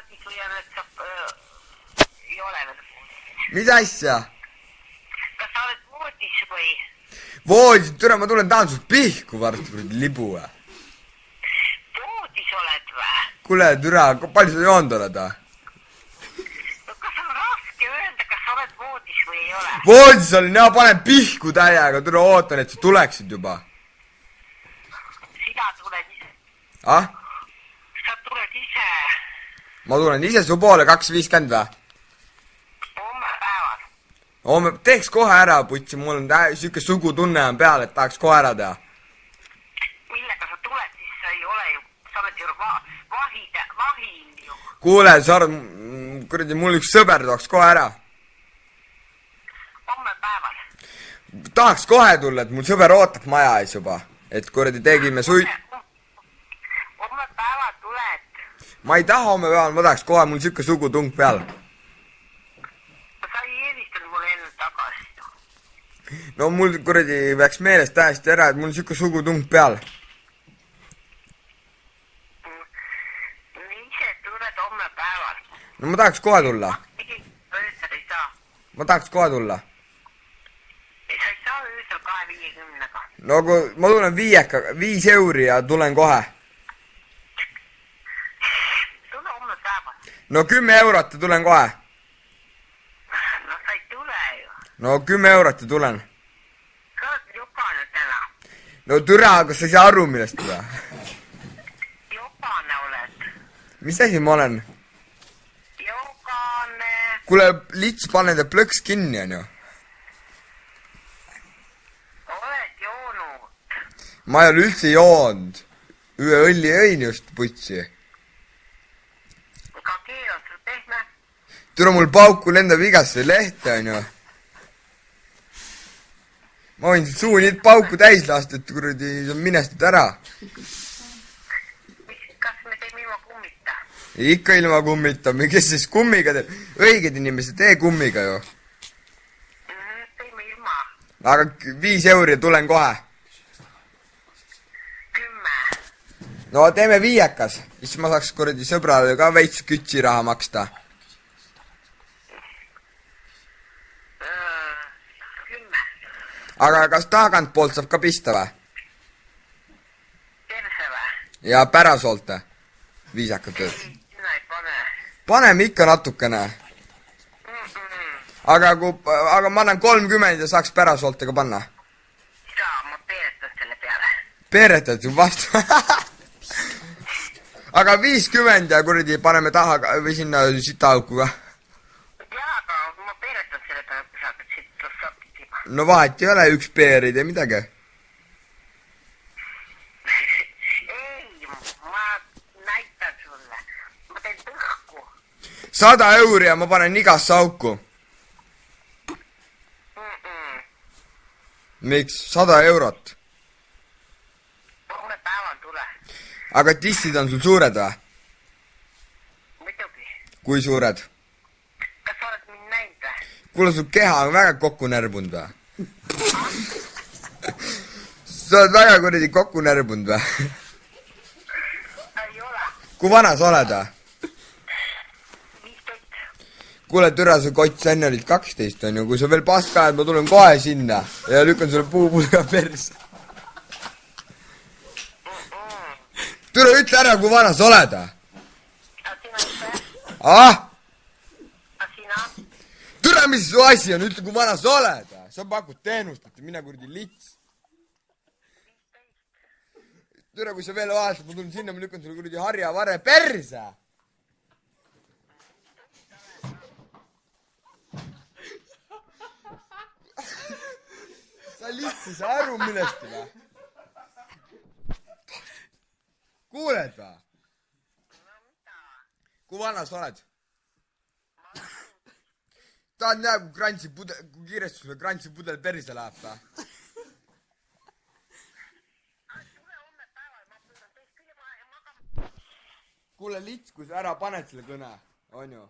voodis või on, et sa ei ole veel? Mis asja? Kas sa oled voodis või? Voodis, türa, ma tulen tahan sust pihku varsti, kuradi libu. Voodis oled või? Kuule, türa, palju sa joonud oled? No kas on raske öelda, kas sa oled voodis või ei ole? Voodis olin, jah, panen pihku täiega, türa, ootan, et sa tuleksid juba. Sina tuled ise. Ah? Sa tuled ise. Ma tulen ise su poole 2.50 või? Homme päeval. Homme, teeks kohe ära, putsi, mul on siuke sugutunne on peal, et tahaks kohe ära teha. Millega sa tuled, siis sa ei ole ju, sa oled ju vahil ju. Kuule, sa arvad, kuradi, mul üks sõber tahaks kohe ära. Homme päeval. Tahaks kohe tulla, et mul sõber ootab maja ees juba. Et kuradi tegime Homme päeval tuled. Ma ei taha homme päeval, ma tahaks kohe, mul siuke sugutung peal. Sa ei eelistanud mulle enne tagasi. No mul kuradi läks meelest täiesti ära, et mul siuke sugutung peal. Ise tuled homme päeval. No ma tahaks kohe tulla. Öösel ei saa. Ma tahaks kohe tulla. Sa ei saa öösel 2.50-ga. No kui ma tulen 5 euri ja tulen kohe. Tule homme päeval. No 10 eurot ja tulen kohe. No sa ei tule ju. No 10 eurot ja tulen. Sa oled jopane täna. No türa, kas sa ei saa aru millest või? Jopane oled. Mis asi ma olen? Jopane. Kuule, lits pane ta plõks kinni, on ju. Oled joonud. Ma ei ole üldse joonud. Ühe õlli jõin just, putsi. Ka keel on sul pehme. Türa, mul pauku lendab igasse lehte, on ju. Ma võin siit suu nii pauku täis lasta, et kuradi sa minestad ära. Kas me teeme ilma kummita? Ikka ilma kummita, kes siis kummiga teeb? Õiged inimesed, tee kummiga ju. Teeme ilma. Aga 5 euri tulen kohe. 10. No teeme 5, siis ma saaks kuradi sõbrale ka veits kütsiraha maksta. 10. Aga kas tagantpoolt saab ka pista või? Perse või? Ja pärasoolte. Viisakalt tööd. Sina ei pane. Paneme ikka natukene. Aga ma annan 30 ja saaks pärasooltega panna. Saa, ma peeretan selle peale. Peeretad ju vastu. Aga 50 ja kuradi paneme taha või sinna sitaauku ka. Jaa, aga ma peeretan selle peale, kui sa hakkad siit saptima. No vahet ei ole, üks peer ei tee midagi. Ei, ma näitan sulle. Ma teen tõhku. 100 euri ja ma panen igasse auku. Miks? 100 eurot. Homme päeval tule. Aga tissid on sul suured või? Muidugi. Kui suured? Kas sa oled mind näinud või? Kuule, sul keha on väga kokku närbunud või? Sa oled väga kuradi kokku närbunud või? Ei ole. Kui vana sa oled või? 15. Kuule, türa, sa kott, sa enne olid 12, on ju, kui sa veel paska ajad, ma tulen kohe sinna ja lükkan sulle puupulga perse. Türa, ütle ära, kui vana sa oled, A sina ise? ah? A sina? Türa, mis su asi on, ütle, kui vana sa oled, sa pakud teenust, et mine kurdi lits. Türa, kui sa veel vaatad, ma tulen sinna, ma lükkan sulle kurdi harjavare perse. Sa lihtsalt ei saa aru millestki või? Kuuled või? Kui vana sa oled? Tahad näha, kui kiiresti sulle krantsipudel perse läheb või? Kuule, lits, kui sa ära paned selle kõne, on ju?